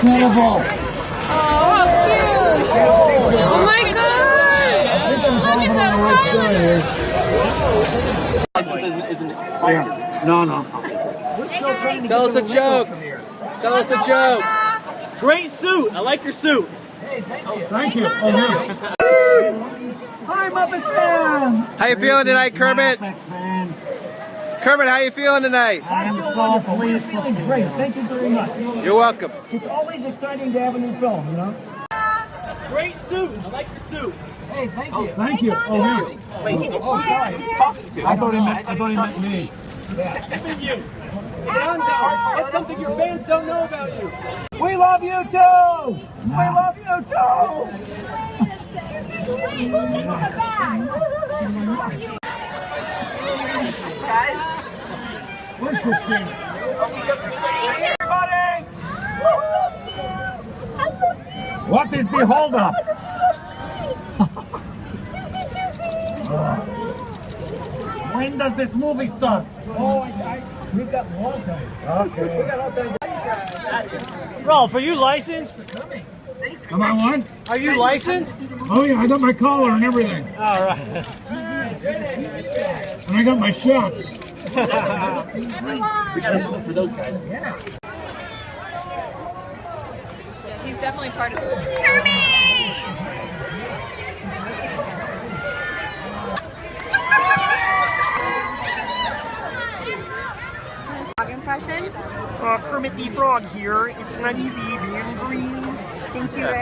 incredible. Oh, how cute! Oh my god! Look at those No. Tell us a joke. Tell us a joke. Great suit. I like your suit. Thank you. Hi, Muppet fans. How you feeling tonight, Kermit? Muppet fans. Kermit, how you feeling tonight? I am so pleased to see great. Thank you very much. You're welcome. It's always exciting to have a new film, you know? Great suit. I like your suit. Hey, thank you. Thank you. Oh, hey. Sorry. Who's he talking to? I thought he meant me. You. That's something your fans don't know about you. We love you too. We love you too. Where's Christine? Everybody! What is the holdup? When does this movie start? Oh, we've got long time. Okay. Rolf, are you licensed? Am I what? Are you licensed? Oh yeah, I got my collar and everything. All right. And I got my shots. We got a moment for those guys. Yeah, he's definitely part of it. Kermit! Impression? Kermit the Frog here. It's not easy being green. Thank you.